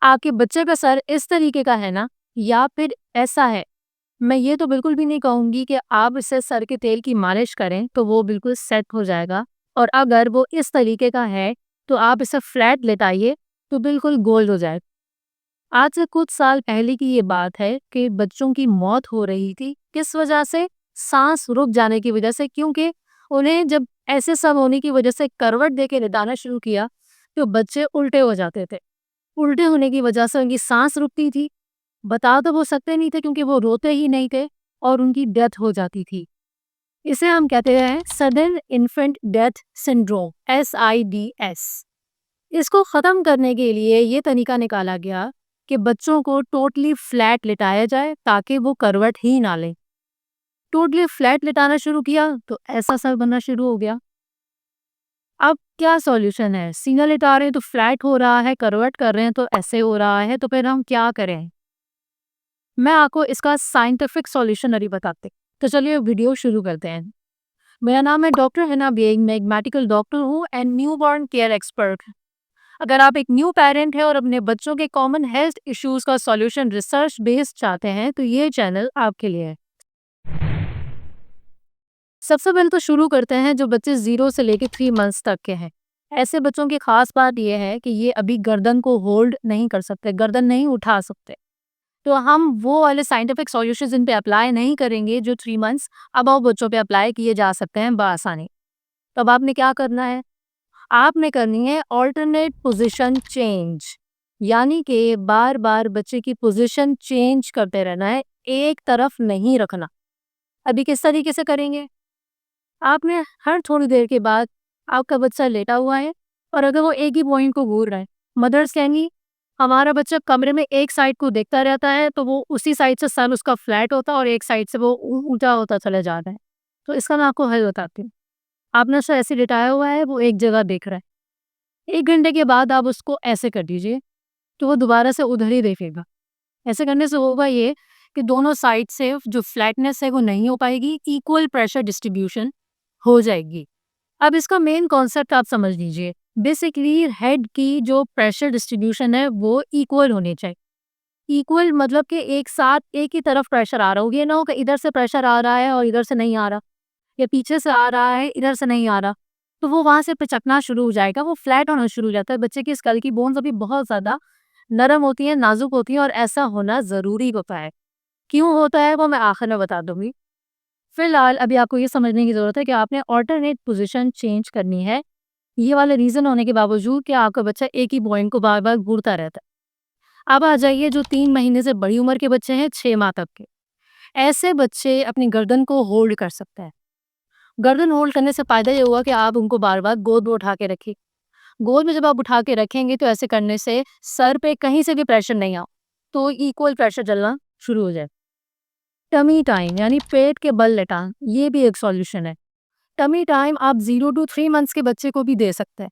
आपके बच्चे का सर इस तरीके का है ना या फिर ऐसा है, मैं ये तो बिल्कुल भी नहीं कहूँगी कि आप इसे सर के तेल की मालिश करें तो वो बिल्कुल सेट हो जाएगा। और अगर वो इस तरीके का है तो आप इसे फ्लैट लेटाइए तो बिल्कुल गोल्ड हो जाएगा। आज से कुछ साल पहले की ये बात है कि बच्चों की मौत हो रही थी। किस वजह से? सांस रुक जाने की वजह से, क्योंकि उन्हें जब ऐसे सब होने की वजह से करवट दे के निदाना शुरू किया तो बच्चे उल्टे हो जाते थे। उल्टे होने की वजह से उनकी सांस रुकती थी। बता तो वो सकते नहीं थे क्योंकि वो रोते ही नहीं थे और उनकी डेथ हो जाती थी। इसे हम कहते हैं sudden infant death syndrome, SIDS। इसको खत्म करने के लिए ये तरीका निकाला गया कि बच्चों को टोटली फ्लैट लिटाया जाए ताकि वो करवट ही ना लें। टोटली फ्लैट लिटाना शुरू किया तो ऐसा सर बनना शुरू हो गया। अब क्या सॉल्यूशन है? सीना लिटा रहे हैं तो फ्लैट हो रहा है, करवट कर रहे हैं तो ऐसे हो रहा है, तो फिर हम क्या करें? मैं आपको इसका साइंटिफिक सॉल्यूशन अभी बताते। तो चलिए वीडियो शुरू करते हैं। मेरा नाम है डॉक्टर हिना बेग, मैं एक मेडिकल डॉक्टर हूँ एंड न्यूबॉर्न केयर एक्सपर्ट। अगर आप एक न्यू पेरेंट हैं और अपने बच्चों के कॉमन हेल्थ इश्यूज का सॉल्यूशन रिसर्च बेस्ड चाहते हैं तो ये चैनल आपके लिए है। सबसे पहले तो शुरू करते हैं जो बच्चे 0 से लेकर 3 मंथ्स तक के हैं। ऐसे बच्चों की खास बात यह है कि ये अभी गर्दन को होल्ड नहीं कर सकते, गर्दन नहीं उठा सकते। तो हम वो वाले साइंटिफिक सॉल्यूशंस इन पे अप्लाई नहीं करेंगे जो 3 मंथ्स अबव बच्चों पे अप्लाई किए जा सकते हैं बआसानी। तब आपने क्या करना है? आपने करनी है ऑल्टरनेट पोजीशन चेंज, यानी कि बार-बार बच्चे की पोजीशन चेंज करते रहना है, एक तरफ नहीं रखना। अभी किस तरीके से करेंगे? आपने हर थोड़ी देर के बाद आपका बच्चा लेटा हुआ है और अगर वो एक ही पॉइंट को घूर रहा है, मदर्स कहेंगी हमारा बच्चा कमरे में एक साइड को देखता रहता है तो वो उसी साइड से सर उसका फ्लैट होता है और एक साइड से वो ऊंचा होता चला जा रहा है। तो इसका मैं आपको हल बताती हूँ। आपने उसे ऐसे लिटाया हुआ है, वो एक जगह देख रहा है। 1 घंटे के बाद आप उसको ऐसे कर दीजिए तो वो दोबारा से उधर ही देखेगा। ऐसे करने से होगा ये कि दोनों साइड से जो फ्लैटनेस है वो नहीं हो पाएगी, इक्वल प्रेशर डिस्ट्रीब्यूशन हो जाएगी। अब इसका मेन कॉन्सेप्ट आप समझ लीजिए। बेसिकली हेड की जो प्रेशर डिस्ट्रीब्यूशन है वो इक्वल होनी चाहिए। इक्वल मतलब कि एक साथ एक ही तरफ प्रेशर आ रहा हो, ये ना हो कि इधर से प्रेशर आ रहा है और इधर से नहीं आ रहा, या पीछे से आ रहा है इधर से नहीं आ रहा। तो वो वहां से पिचकना शुरू हो जाएगा, वो फ्लैट होना शुरू हो जाता है। बच्चे की स्कल की बोन्स अभी बहुत ज्यादा नरम होती हैं, नाजुक होती हैं और ऐसा होना जरूरी होता है। क्यों होता है वो मैं आखिर में बता दूंगी। फिलहाल अभी आपको ये समझने की ज़रूरत है कि आपने ऑल्टरनेट पोजीशन चेंज करनी है। ये वाले रीज़न होने के बावजूद कि आपका बच्चा एक ही पॉइंट को बार-बार घूरता रहता है। अब आ जाइए जो 3 महीने से बड़ी उम्र के बच्चे हैं, 6 माह तक के। ऐसे बच्चे अपनी गर्दन को होल्ड कर सकते हैं। गर्दन होल्ड करने से फ़ायदा ये हुआ कि आप उनको बार-बार गोद में उठा के रखिए। गोद में जब आप उठा के रखेंगे तो ऐसे करने से सर पे कहीं से भी प्रेशर नहीं आओ, तो इक्वल प्रेशर चलना शुरू हो जाए। टमी टाइम यानी पेट के बल लेटा, ये भी एक सॉल्यूशन है। टमी टाइम आप 0 टू 3 मंथ्स के बच्चे को भी दे सकते हैं,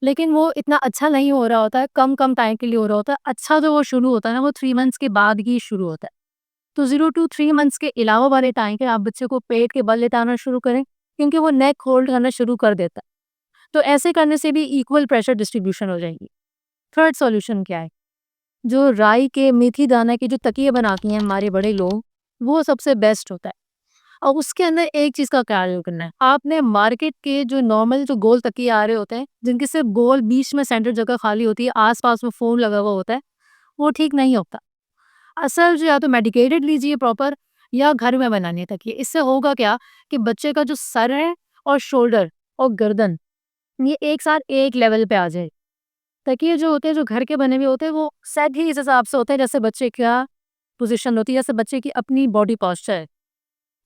लेकिन वो इतना अच्छा नहीं हो रहा होता है, कम-कम टाइम के लिए हो रहा होता है। अच्छा जो वो शुरू होता है ना, वो 3 मंथ्स के बाद ही शुरू होता है। तो 0 टू 3 मंथ्स के अलावा वाले टाइम पे आप बच्चे को पेट के बल लेटाना शुरू करें, क्योंकि वो नेक होल्ड करना शुरू कर देता है। तो ऐसे करने से भी इक्वल प्रेशर डिस्ट्रीब्यूशन हो जाएगी। थर्ड सॉल्यूशन क्या है? जो राई के मेथी दाना के जो तकिए बनाती हैं हमारे बड़े लोग, वो सबसे बेस्ट होता है। और उसके अंदर एक चीज़ का ख्याल करना है। आपने मार्केट के जो नॉर्मल जो गोल तकिए आ रहे होते हैं, जिनकी सिर्फ़ गोल बीच में सेंटर जगह खाली होती है, आस-पास में फ़ोम लगा हुआ होता है, वो ठीक नहीं होता। असल जो या तो मेडिकेटेड लीजिए प्रॉपर या घर में बनाने तकिए। इससे होगा क्या कि बच्चे का जो सर है और शोल्डर और गर्दन, ये एक साथ एक लेवल पे आ जाए। तकिए जो होते हैं, जो घर के बने हुए होते हैं, वो सेट ही इस हिसाब से होते हैं जैसे बच्चे का पोज़ीशन होती है, जैसे बच्चे की अपनी बॉडी पोस्चर है।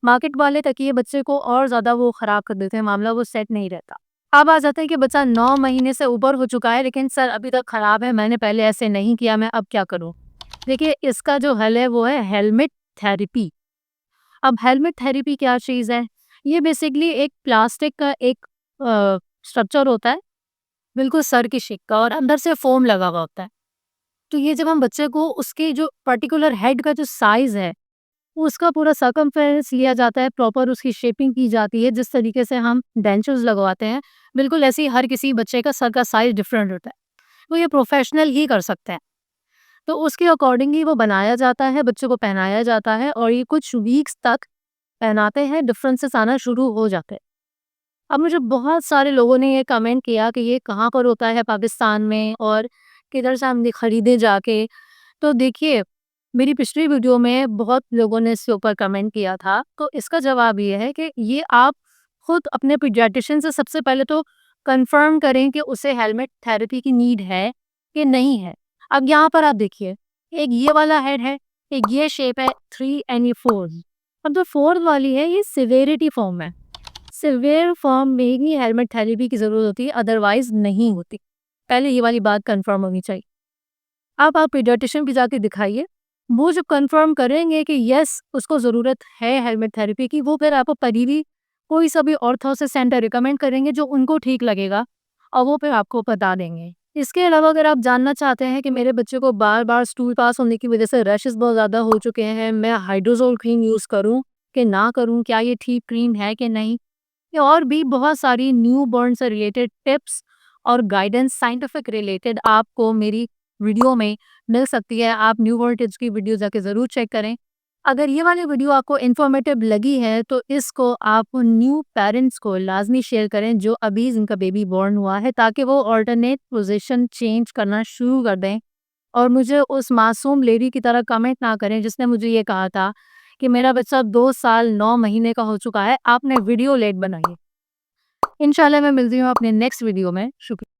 मार्केट वाले तकिए बच्चे को और ज़्यादा वो ख़राब कर देते हैं, मामला वो सेट नहीं रहता। अब आ जाता है कि बच्चा 9 महीने से ऊपर हो चुका है लेकिन सर अभी तक ख़राब है, मैंने पहले ऐसे नहीं किया, मैं अब क्या करूँ? देखिए इसका जो हल है वो है हेलमेट थेरेपी। अब हेलमेट थेरेपी क्या चीज़ है? ये बेसिकली एक प्लास्टिक का एक स्ट्रक्चर होता है, बिल्कुल सर की शेप का और अंदर से फ़ोम लगा हुआ होता है। तो ये जब हम बच्चे को उसके जो पर्टिकुलर हेड का जो साइज़ है उसका पूरा सर्कमफेरेंस लिया जाता है, प्रॉपर उसकी शेपिंग की जाती है, जिस तरीके से हम डेंचर्स लगवाते हैं, बिल्कुल ऐसे ही हर किसी बच्चे का सर का साइज़ डिफरेंट होता है। तो ये प्रोफेशनल ही कर सकते हैं। तो उसके अकॉर्डिंग ही वो बनाया जाता है, बच्चों को पहनाया जाता है और ये कुछ वीक्स तक पहनाते हैं, डिफरेंसेस आना शुरू हो जाते हैं। अब मुझे बहुत सारे लोगों ने ये कमेंट किया कि ये कहाँ पर होता है पाकिस्तान में और किधर से हम खरीदे जाके। तो देखिए, मेरी पिछली वीडियो में बहुत लोगों ने इसके ऊपर कमेंट किया था, तो इसका जवाब ये है कि ये आप खुद अपने पीडियाट्रिशियन से सबसे पहले तो कंफर्म करें कि उसे हेलमेट थेरेपी की नीड है कि नहीं है। अब यहाँ पर आप देखिए, एक ये वाला हेड है, एक ये शेप है 3 एंड ये 4। अब जो 4 वाली है ये सिवियरिटी फॉर्म है। सिवियर फॉर्म में ही हेलमेट थेरेपी की ज़रूरत होती है, अदरवाइज़ नहीं होती। पहले ये वाली बात कंफर्म होनी चाहिए। अब आप पीडियाट्रिशियन पे जाके दिखाइए, वो जब कंफर्म करेंगे कि यस उसको ज़रूरत है हेलमेट थेरेपी की, वो फिर आपको करीबी कोई सा भी ऑर्थो से सेंटर रिकमेंड करेंगे जो उनको ठीक लगेगा और वो फिर आपको बता देंगे। इसके अलावा अगर आप जानना चाहते हैं कि मेरे बच्चे को बार-बार स्टूल पास होने की वज़ह से रैशेज़ बहुत ज़्यादा हो चुके हैं, मैं हाइड्रोज़ोल क्रीम यूज़ करूँ कि ना करूँ? क्या ये ठीक क्रीम है कि नहीं? ये और भी बहुत सारी न्यूबॉर्न से रिलेटेड टिप्स और गाइडेंस साइंटिफिक रिलेटेड आपको मेरी वीडियो में मिल सकती है। आप न्यूबॉर्न टिप्स की वीडियो जाके ज़रूर चेक करें। अगर ये वाली वीडियो आपको इन्फॉर्मेटिव लगी है तो इसको आप न्यू पेरेंट्स को लाजमी शेयर करें जो अभी जिनका बेबी बॉर्न हुआ है, ताकि वो ऑल्टरनेट पोजीशन चेंज करना शुरू कर दें और मुझे उस मासूम लेडी की तरह कमेंट ना करें जिसने मुझे ये कहा था कि मेरा बच्चा 2 साल 9 महीने का हो चुका है, आपने वीडियो लेट बनाई है। इंशाल्लाह मैं मिलती हूँ अपने नेक्स्ट वीडियो में। शुक्रिया।